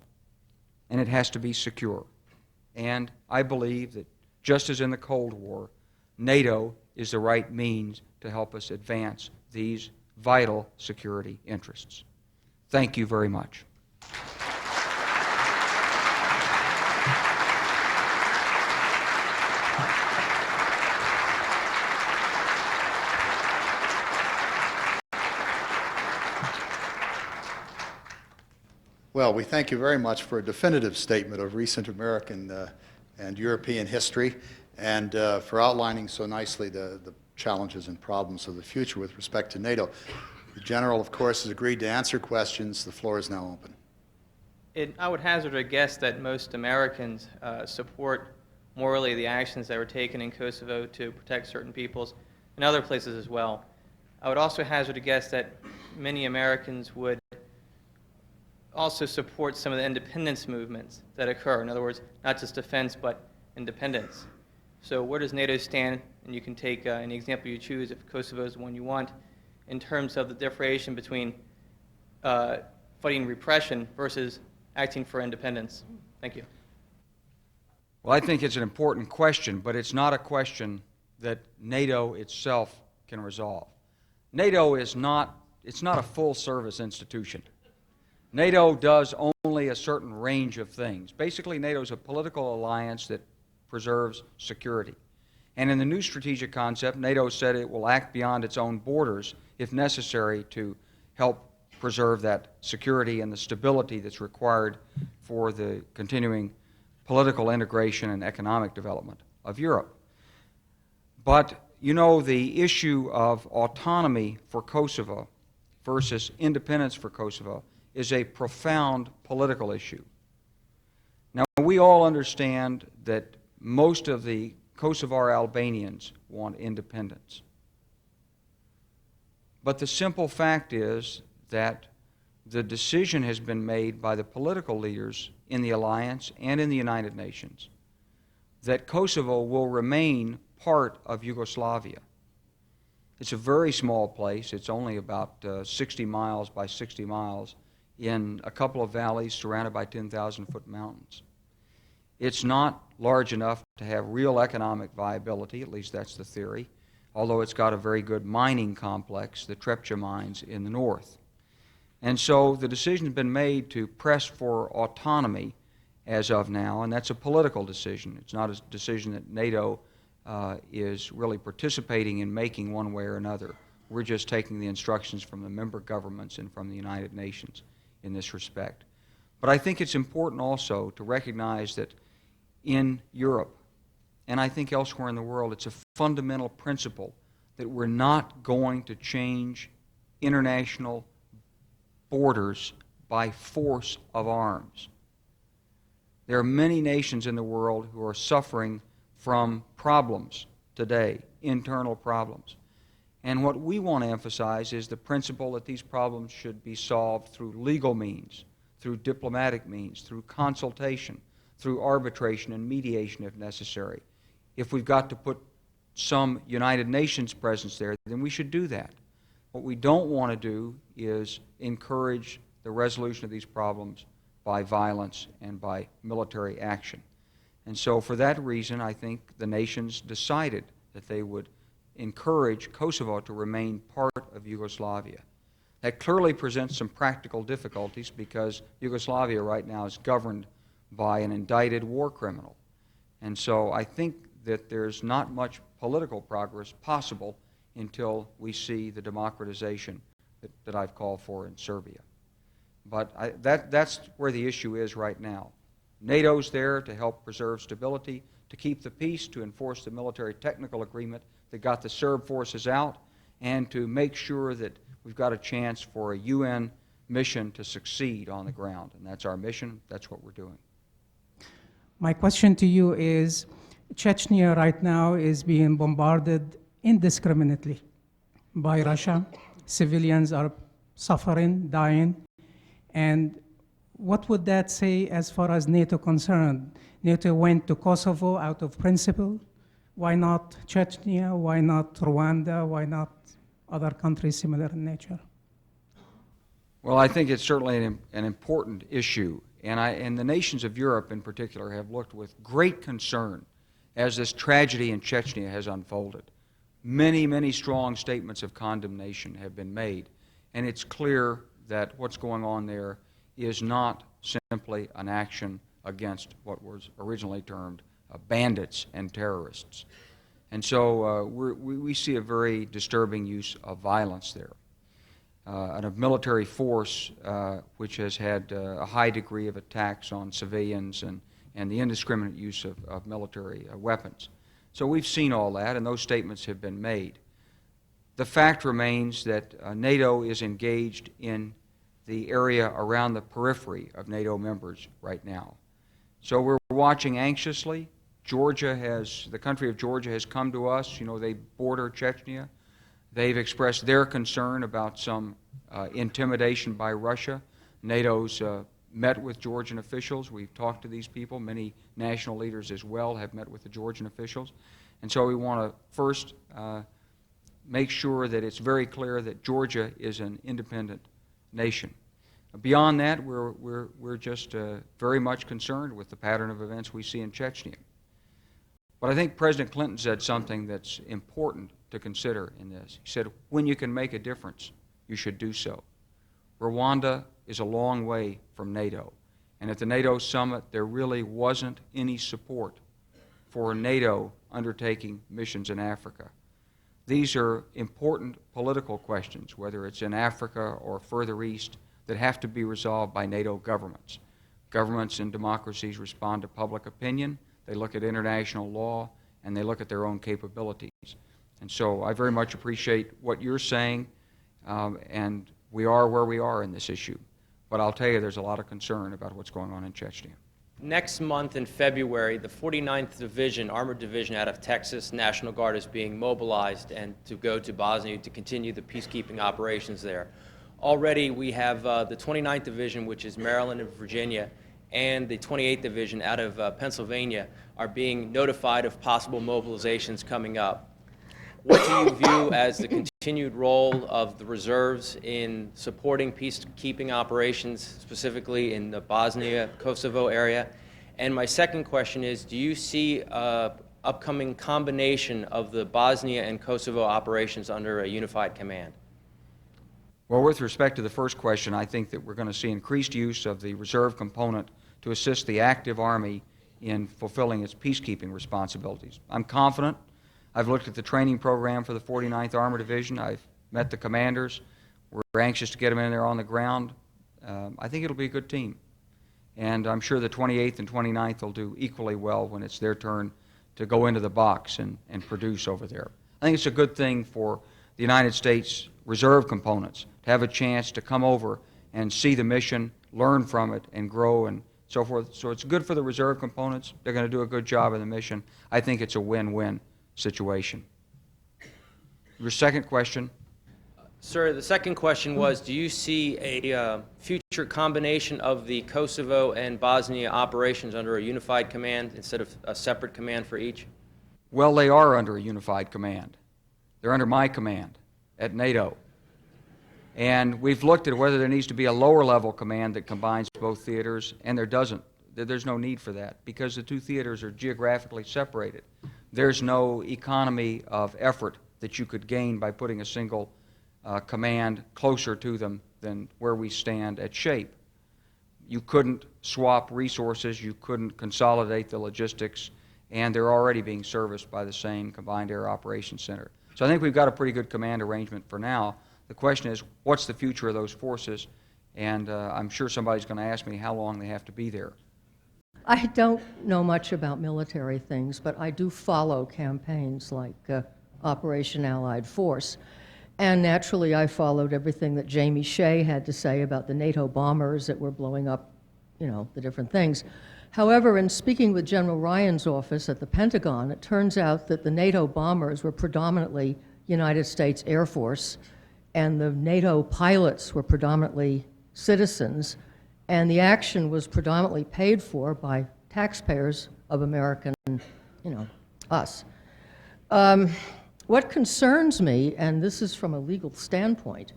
Speaker 2: and it has to be secure. And I believe that just as in the Cold War, NATO is the right means to help us advance these vital security interests. Thank you very much.
Speaker 1: Well, we thank you very much for a definitive statement of recent American and European history, and for outlining so nicely the challenges and problems of the future with respect to NATO. The General, of course, has agreed to answer questions. The floor is now open.
Speaker 3: I would hazard a guess that most Americans support morally the actions that were taken in Kosovo to protect certain peoples and other places as well. I would also hazard a guess that many Americans would also support some of the independence movements that occur. In other words, not just defense, but independence. So where does NATO stand? And you can take any example you choose, if Kosovo is the one you want, in terms of the differentiation between fighting repression versus acting for independence. Thank you.
Speaker 2: Well, I think it's an important question, but it's not a question that NATO itself can resolve. NATO is not a full-service institution. NATO does only a certain range of things. Basically, NATO is a political alliance that preserves security. And in the new strategic concept, NATO said it will act beyond its own borders if necessary to help preserve that security and the stability that's required for the continuing political integration and economic development of Europe. But, you know, the issue of autonomy for Kosovo versus independence for Kosovo is a profound political issue. Now, we all understand that most of the Kosovar Albanians want independence. But the simple fact is that the decision has been made by the political leaders in the alliance and in the United Nations that Kosovo will remain part of Yugoslavia. It's a very small place. It's only about 60 miles by 60 miles in a couple of valleys surrounded by 10,000-foot mountains. It's not large enough to have real economic viability, at least that's the theory, although it's got a very good mining complex, the Trepča mines in the north. And so the decision has been made to press for autonomy as of now, and that's a political decision. It's not a decision that NATO is really participating in making one way or another. We're just taking the instructions from the member governments and from the United Nations in this respect. But I think it's important also to recognize that in Europe, and I think elsewhere in the world, it's a fundamental principle that we're not going to change international borders by force of arms. There are many nations in the world who are suffering from problems today, internal problems. And what we want to emphasize is the principle that these problems should be solved through legal means, through diplomatic means, through consultation, through arbitration and mediation if necessary. If we've got to put some United Nations presence there, then we should do that. What we don't want to do is encourage the resolution of these problems by violence and by military action. And so for that reason, I think the nations decided that they would encourage Kosovo to remain part of Yugoslavia. That clearly presents some practical difficulties because Yugoslavia right now is governed by an indicted war criminal. And so I think that there's not much political progress possible until we see the democratization that I've called for in Serbia. But that's where the issue is right now. NATO's there to help preserve stability, to keep the peace, to enforce the military technical agreement that got the Serb forces out, and to make sure that we've got a chance for a UN mission to succeed on the ground. And that's our mission. That's what we're doing.
Speaker 4: My question to you is, Chechnya right now is being bombarded indiscriminately by Russia. Civilians are suffering, dying. And what would that say as far as NATO concerned? NATO went to Kosovo out of principle. Why not Chechnya? Why not Rwanda? Why not other countries similar in nature?
Speaker 2: Well, I think it's certainly an important issue. And the nations of Europe in particular have looked with great concern as this tragedy in Chechnya has unfolded. Many, many strong statements of condemnation have been made. And it's clear that what's going on there is not simply an action against what was originally termed bandits and terrorists. And so we see a very disturbing use of violence there. And of military force which has had a high degree of attacks on civilians and the indiscriminate use of military weapons. So we've seen all that, and those statements have been made. The fact remains that NATO is engaged in the area around the periphery of NATO members right now. So we're watching anxiously. The country of Georgia has come to us. You know, they border Chechnya. They've expressed their concern about some intimidation by Russia. NATO's met with Georgian officials. We've talked to these people. Many national leaders as well have met with the Georgian officials. And so we want to first make sure that it's very clear that Georgia is an independent nation. Beyond that, we're just very much concerned with the pattern of events we see in Chechnya. But I think President Clinton said something that's important to consider in this. He said, when you can make a difference, you should do so. Rwanda is a long way from NATO. And at the NATO summit, there really wasn't any support for NATO undertaking missions in Africa. These are important political questions, whether it's in Africa or further east, that have to be resolved by NATO governments. Governments and democracies respond to public opinion, they look at international law, and they look at their own capabilities. And so I very much appreciate what you're saying, and we are where we are in this issue. But I'll tell you, there's a lot of concern about what's going on in Chechnya.
Speaker 5: Next month in February, the 49th Division, Armored Division out of Texas, National Guard is being mobilized and to go to Bosnia to continue the peacekeeping operations there. Already we have the 29th Division, which is Maryland and Virginia, and the 28th Division out of Pennsylvania are being notified of possible mobilizations coming up. What do you view as the continued role of the reserves in supporting peacekeeping operations, specifically in the Bosnia-Kosovo area? And my second question is, do you see an upcoming combination of the Bosnia and Kosovo operations under a unified command?
Speaker 2: Well, with respect to the first question, I think that we're going to see increased use of the reserve component to assist the active Army in fulfilling its peacekeeping responsibilities. I'm confident. I've looked at the training program for the 49th Armored Division. I've met the commanders. We're anxious to get them in there on the ground. I think it'll be a good team. And I'm sure the 28th and 29th will do equally well when it's their turn to go into the box and produce over there. I think it's a good thing for the United States reserve components to have a chance to come over and see the mission, learn from it, and grow and so forth. So it's good for the reserve components. They're going to do a good job in the mission. I think it's a win-win situation. Your second question?
Speaker 5: Sir, the second question was, do you see a future combination of the Kosovo and Bosnia operations under a unified command instead of a separate command for each?
Speaker 2: Well, they are under a unified command. They're under my command at NATO. And we've looked at whether there needs to be a lower level command that combines both theaters, and there doesn't. There's no need for that because the two theaters are geographically separated. There's no economy of effort that you could gain by putting a single command closer to them than where we stand at SHAPE. You couldn't swap resources, you couldn't consolidate the logistics, and they're already being serviced by the same Combined Air Operations Center. So I think we've got a pretty good command arrangement for now. The question is, what's the future of those forces? And I'm sure somebody's going to ask me how long they have to be there.
Speaker 6: I don't know much about military things, but I do follow campaigns like Operation Allied Force. And naturally, I followed everything that Jamie Shea had to say about the NATO bombers that were blowing up, you know, the different things. However, in speaking with General Ryan's office at the Pentagon, it turns out that the NATO bombers were predominantly United States Air Force, and the NATO pilots were predominantly citizens, and the action was predominantly paid for by taxpayers of American, you know, us. What concerns me, and this is from a legal standpoint,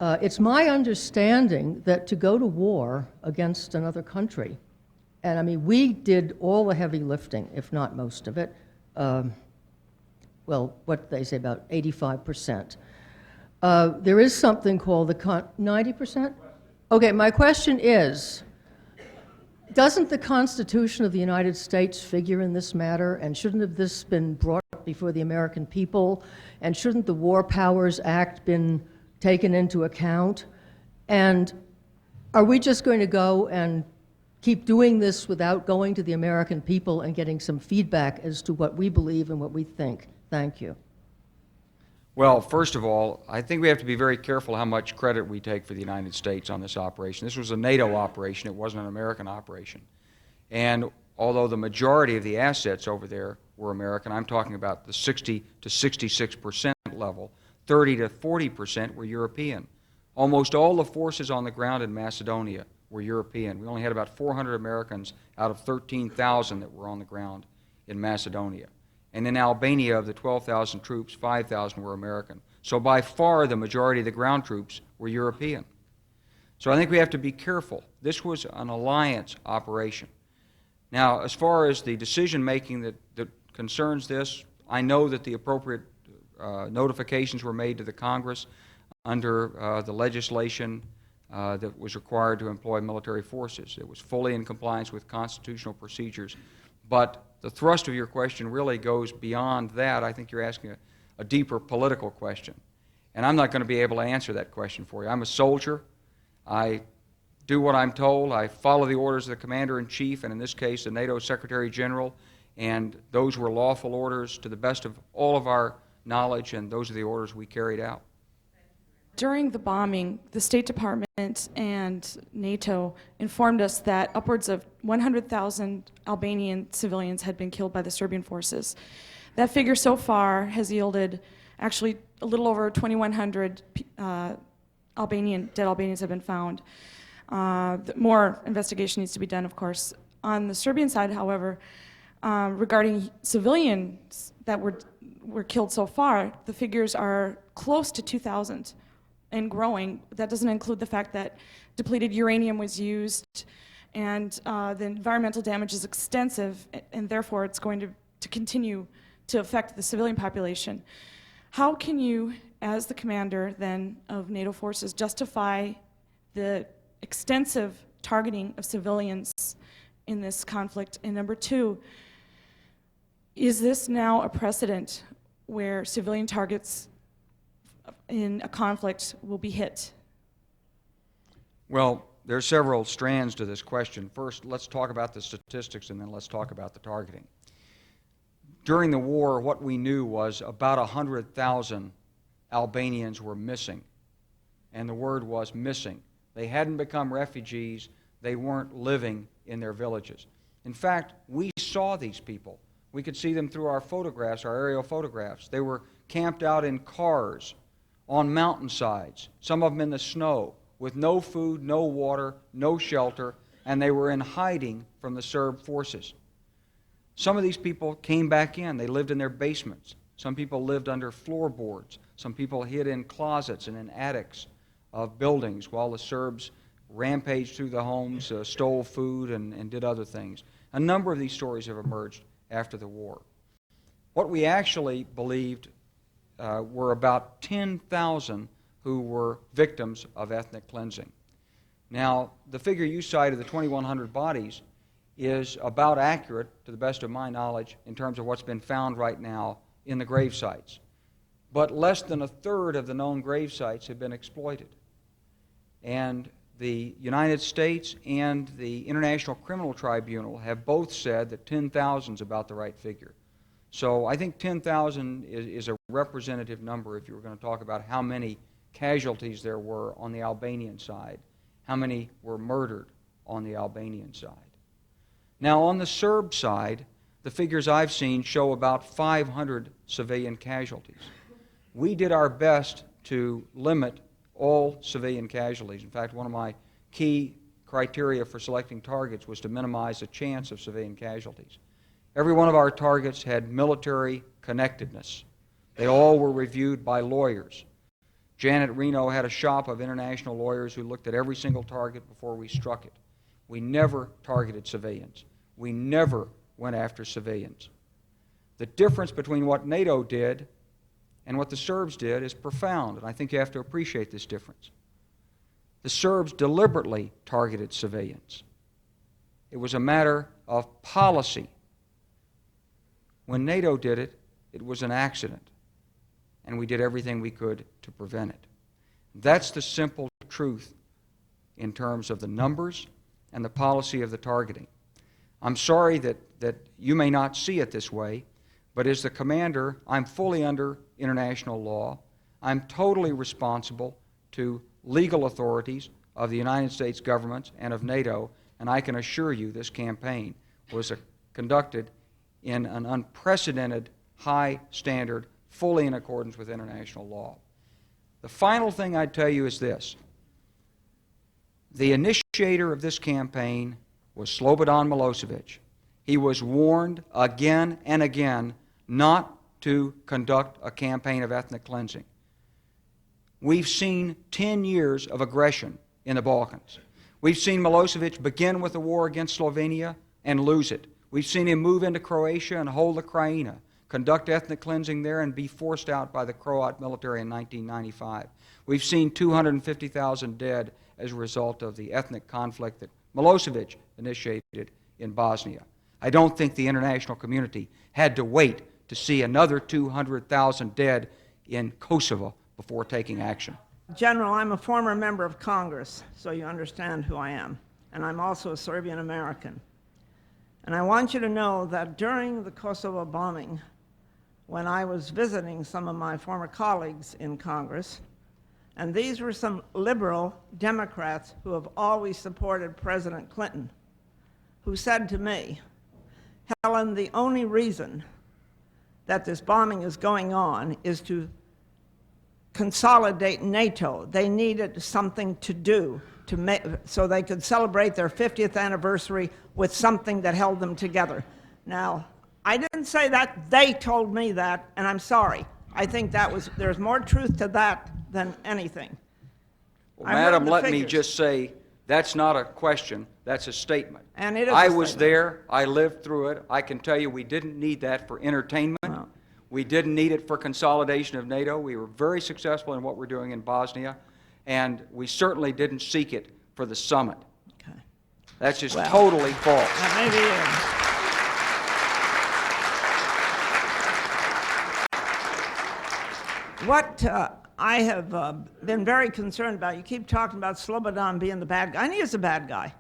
Speaker 6: it's my understanding that to go to war against another country, and I mean, we did all the heavy lifting, if not most of it, well, what they say, about 85%. There is something called the 90%? Okay, my question is, doesn't the Constitution of the United States figure in this matter, and shouldn't have this been brought before the American people, and shouldn't the War Powers Act been taken into account? And are we just going to go and keep doing this without going to the American people and getting some feedback as to what we believe and what we think? Thank you.
Speaker 2: Well, first of all, I think we have to be very careful how much credit we take for the United States on this operation. This was a NATO operation. It wasn't an American operation. And although the majority of the assets over there were American, I'm talking about the 60 to 66% level, 30 to 40% were European. Almost all the forces on the ground in Macedonia were European. We only had about 400 Americans out of 13,000 that were on the ground in Macedonia. And in Albania, of the 12,000 troops, 5,000 were American. So by far, the majority of the ground troops were European. So I think we have to be careful. This was an alliance operation. Now, as far as the decision-making that concerns this, I know that the appropriate notifications were made to the Congress under the legislation that was required to employ military forces. It was fully in compliance with constitutional procedures. But the thrust of your question really goes beyond that. I think you're asking a deeper political question. And I'm not going to be able to answer that question for you. I'm a soldier. I do what I'm told. I follow the orders of the Commander-in-Chief, and in this case, the NATO Secretary-General, and those were lawful orders to the best of all of our knowledge, and those are the orders we carried out.
Speaker 7: During the bombing, the State Department and NATO informed us that upwards of 100,000 Albanian civilians had been killed by the Serbian forces. That figure so far has yielded actually a little over 2,100 dead Albanians have been found. More investigation needs to be done, of course. On the Serbian side, however, regarding civilians that were killed so far, the figures are close to 2,000 and growing. That doesn't include the fact that depleted uranium was used, and the environmental damage is extensive, and therefore it's going to continue to affect the civilian population. How can you, as the commander then of NATO forces, justify the extensive targeting of civilians in this conflict? And number two, is this now a precedent where civilian targets in a conflict will be hit?
Speaker 2: Well, there are several strands to this question. First, let's talk about the statistics, and then let's talk about the targeting. During the war, what we knew was about 100,000 Albanians were missing, and the word was missing. They hadn't become refugees. They weren't living in their villages. In fact, we saw these people. We could see them through our photographs, our aerial photographs. They were camped out in cars, on mountainsides, some of them in the snow, with no food, no water, no shelter, and they were in hiding from the Serb forces. Some of these people came back in. They lived in their basements. Some people lived under floorboards. Some people hid in closets and in attics of buildings while the Serbs rampaged through the homes, stole food, and did other things. A number of these stories have emerged after the war. What we actually believed were about 10,000 who were victims of ethnic cleansing. Now, the figure you cited, the 2,100 bodies, is about accurate, to the best of my knowledge, in terms of what's been found right now in the grave sites. But less than a third of the known grave sites have been exploited. And the United States and the International Criminal Tribunal have both said that 10,000 is about the right figure. So I think 10,000 is a representative number if you were going to talk about how many casualties there were on the Albanian side, how many were murdered on the Albanian side. Now, on the Serb side, the figures I've seen show about 500 civilian casualties. We did our best to limit all civilian casualties. In fact, one of my key criteria for selecting targets was to minimize the chance of civilian casualties. Every one of our targets had military connectedness. They all were reviewed by lawyers. Janet Reno had a shop of international lawyers who looked at every single target before we struck it. We never targeted civilians. We never went after civilians. The difference between what NATO did and what the Serbs did is profound, and I think you have to appreciate this difference. The Serbs deliberately targeted civilians. It was a matter of policy. When NATO did it, it was an accident, and we did everything we could to prevent it. That's the simple truth in terms of the numbers and the policy of the targeting. I'm sorry that you may not see it this way, but as the commander, I'm fully under international law. I'm totally responsible to legal authorities of the United States government and of NATO, and I can assure you this campaign was conducted in an unprecedented high standard, fully in accordance with international law. The final thing I'd tell you is this. The initiator of this campaign was Slobodan Milosevic. He was warned again and again not to conduct a campaign of ethnic cleansing. We've seen 10 years of aggression in the Balkans. We've seen Milosevic begin with the war against Slovenia and lose it. We've seen him move into Croatia and hold the Krajina, conduct ethnic cleansing there, and be forced out by the Croat military in 1995. We've seen 250,000 dead as a result of the ethnic conflict that Milosevic initiated in Bosnia. I don't think the international community had to wait to see another 200,000 dead in Kosovo before taking action.
Speaker 8: General, I'm a former member of Congress, so you understand who I am. And I'm also a Serbian American. And I want you to know that during the Kosovo bombing, when I was visiting some of my former colleagues in Congress, and these were some liberal Democrats who have always supported President Clinton, who said to me, Helen, the only reason that this bombing is going on is to consolidate NATO. They needed something to do so they could celebrate their 50th anniversary with something that held them together. Now, I didn't say that. They told me that, and I'm sorry. I think there's more truth to that than anything.
Speaker 2: Well, Madam, let me just say, that's not a question, that's a statement.
Speaker 8: And it is
Speaker 2: I was there, I lived through it. I can tell you we didn't need that for entertainment.
Speaker 8: Well,
Speaker 2: we didn't need it for consolidation of NATO. We were very successful in what we're doing in Bosnia, and we certainly didn't seek it for the summit.
Speaker 8: okay.
Speaker 2: That's just
Speaker 8: Well,
Speaker 2: totally false.
Speaker 8: That may be it. What I have been very concerned about, you keep talking about Slobodan being the bad guy, and he is a bad guy.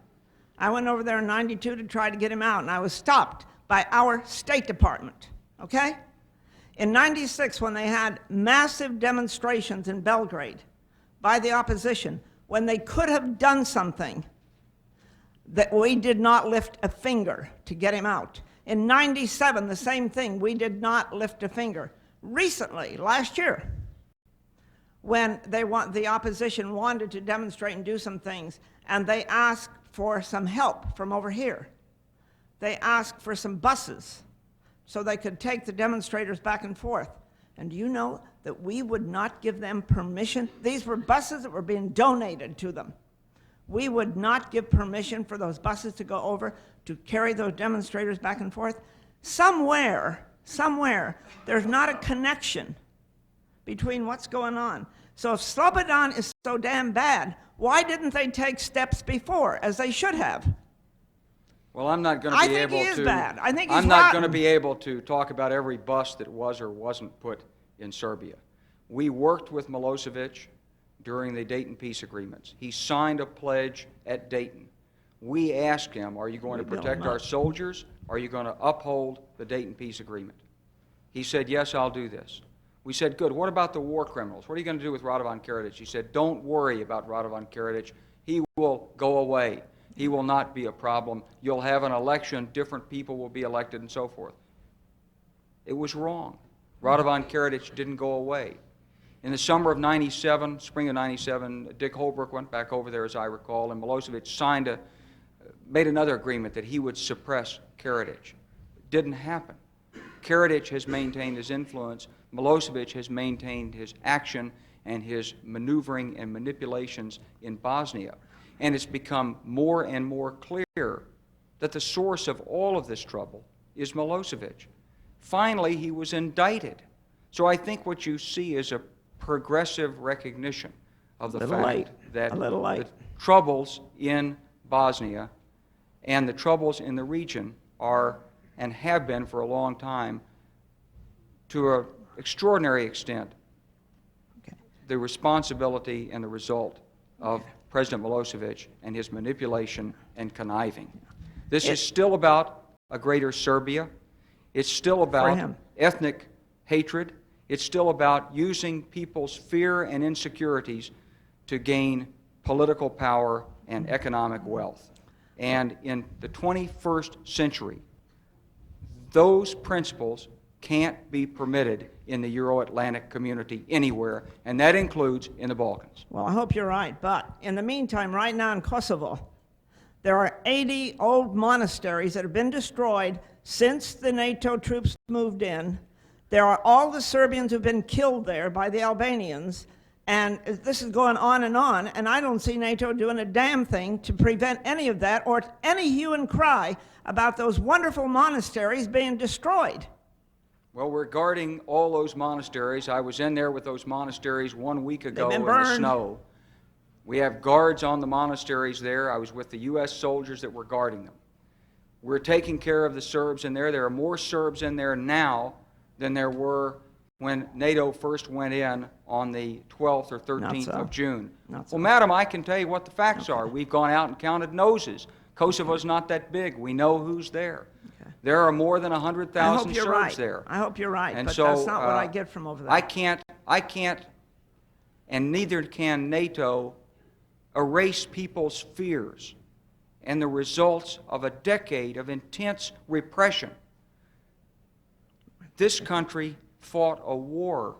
Speaker 8: I went over there in '92 to try to get him out, and I was stopped by our State Department, okay? In '96, when they had massive demonstrations in Belgrade by the opposition, when they could have done something, that we did not lift a finger to get him out. In '97, the same thing, we did not lift a finger. Recently, last year, when the opposition wanted to demonstrate and do some things, and they asked for some help from over here. They asked for some buses so they could take the demonstrators back and forth. And do you know that we would not give them permission? These were buses that were being donated to them. We would not give permission for those buses to go over to carry those demonstrators back and forth. Somewhere, there's not a connection between what's going on. So if Slobodan is so damn bad, why didn't they take steps before, as they should have?
Speaker 2: Well, I'm not going to be able to.
Speaker 8: I think he is bad. I think he's
Speaker 2: I'm not
Speaker 8: rotten.
Speaker 2: going to be able to talk about every bus that was or wasn't put in Serbia. We worked with Milosevic during the Dayton peace agreements. He signed a pledge at Dayton. We asked him, are you going to protect our soldiers? Are you going to uphold the Dayton peace agreement? He said, yes, I'll do this. We said, good. What about the war criminals? What are you going to do with Radovan Karadzic? He said, don't worry about Radovan Karadzic. He will go away. He will not be a problem. You'll have an election. Different people will be elected and so forth. It was wrong. Radovan Karadzic didn't go away. In the summer of '97, spring of '97, Dick Holbrooke went back over there, as I recall, and Milosevic made another agreement that he would suppress Karadzic. It didn't happen. Karadzic has maintained his influence. Milosevic has maintained his action and his maneuvering and manipulations in Bosnia. And it's become more and more clear that the source of all of this trouble is Milosevic. Finally, he was indicted. So I think what you see is a progressive recognition of the fact that the troubles in Bosnia and the troubles in the region are and have been for a long time, to an extraordinary extent, the responsibility and the result of President Milosevic and his manipulation and conniving. This is still about a greater Serbia. It's still about ethnic hatred. It's still about using people's fear and insecurities to gain political power and economic wealth. And in the 21st century, those principles can't be permitted in the Euro-Atlantic community anywhere, and that includes in the Balkans.
Speaker 8: Well, I hope you're right, but in the meantime, right now in Kosovo, there are 80 old monasteries that have been destroyed since the NATO troops moved in. There are all the Serbians who've been killed there by the Albanians, and this is going on, and I don't see NATO doing a damn thing to prevent any of that or any hue and cry about those wonderful monasteries being destroyed.
Speaker 2: Well, regarding all those monasteries, I was in there with those monasteries 1 week ago in the snow. We have guards on the monasteries there. I was with the U.S. soldiers that were guarding them. We're taking care of the Serbs in there. There are more Serbs in there now than there were when NATO first went in on the 12th or 13th
Speaker 8: so.
Speaker 2: of June.
Speaker 8: Not so.
Speaker 2: Well, madam, I can tell you what the facts are. We've gone out and counted noses. Kosovo's not that big. We know who's there.
Speaker 8: Okay.
Speaker 2: There are more than
Speaker 8: I
Speaker 2: 100,000
Speaker 8: hope you're
Speaker 2: Serbs
Speaker 8: right.
Speaker 2: there.
Speaker 8: I hope you're right,
Speaker 2: And
Speaker 8: but
Speaker 2: so,
Speaker 8: that's not what I get from over there.
Speaker 2: I can't, and neither can NATO, erase people's fears and the results of a decade of intense repression. This country fought a war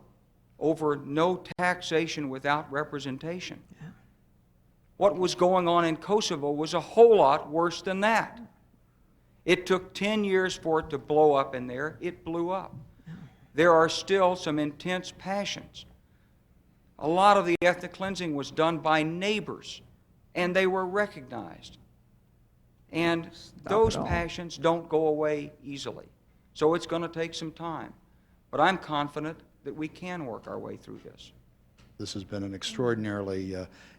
Speaker 2: over no taxation without representation.
Speaker 8: Yeah.
Speaker 2: What was going on in Kosovo was a whole lot worse than that. It took 10 years for it to blow up in there. It blew up.
Speaker 8: Yeah.
Speaker 2: There are still some intense passions. A lot of the ethnic cleansing was done by neighbors, and they were recognized. And those passions don't go away easily. So it's going to take some time. But I'm confident that we can work our way through this.
Speaker 1: This has been an extraordinarily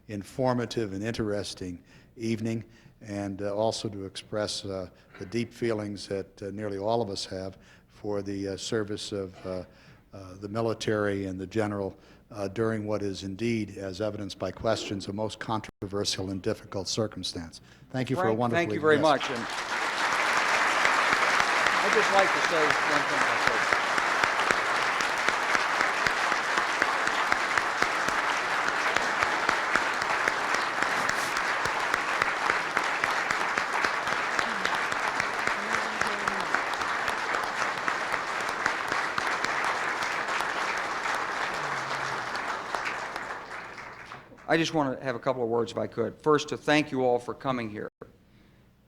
Speaker 1: informative and interesting evening, and also to express the deep feelings that nearly all of us have for the service of the military and the general during what is indeed, as evidenced by questions, a most controversial and difficult circumstance. Thank you for a
Speaker 2: Frank,
Speaker 1: wonderful
Speaker 2: thank you very
Speaker 1: yes.
Speaker 2: much. And I'd just like to say one thing, if I could. I just want to have a couple of words, if I could. First, to thank you all for coming here.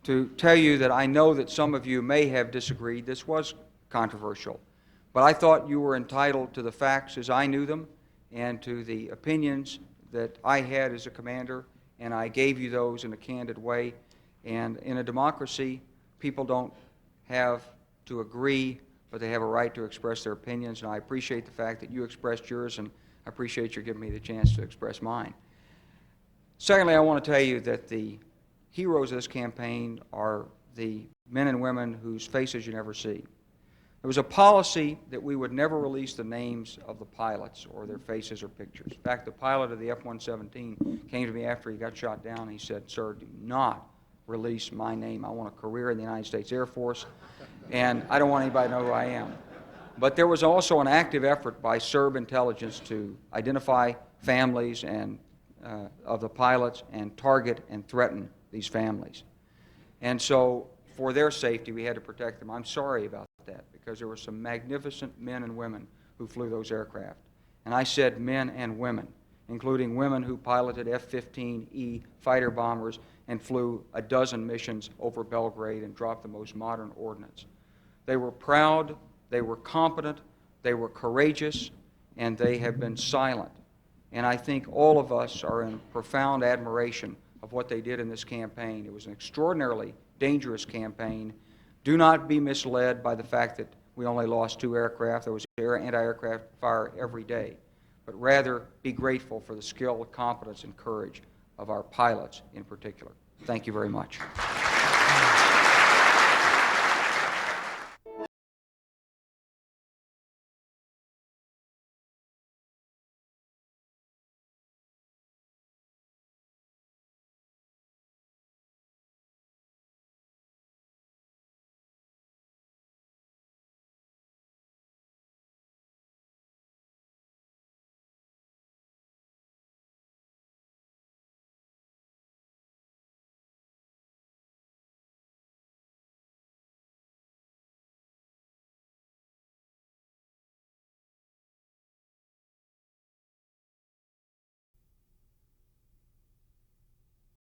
Speaker 2: To tell you that I know that some of you may have disagreed. This was controversial. But I thought you were entitled to the facts as I knew them and to the opinions that I had as a commander, and I gave you those in a candid way. And in a democracy, people don't have to agree, but they have a right to express their opinions, and I appreciate the fact that you expressed yours, and I appreciate your giving me the chance to express mine. Secondly, I want to tell you that the heroes of this campaign are the men and women whose faces you never see. There was a policy that we would never release the names of the pilots or their faces or pictures. In fact, the pilot of the F-117 came to me after he got shot down. He said, "Sir, do not release my name. I want a career in the United States Air Force, and I don't want anybody to know who I am." But there was also an active effort by Serb intelligence to identify families and of the pilots and target and threaten these families. And so for their safety, we had to protect them. I'm sorry about that because there were some magnificent men and women who flew those aircraft. And I said men and women, including women who piloted F-15E fighter bombers and flew a dozen missions over Belgrade and dropped the most modern ordnance. They were proud, they were competent, they were courageous, and they have been silent. And I think all of us are in profound admiration of what they did in this campaign. It was an extraordinarily dangerous campaign. Do not be misled by the fact that we only lost 2 aircraft. There was anti-aircraft fire every day. But rather be grateful for the skill, competence, and courage of our pilots in particular. Thank you very much.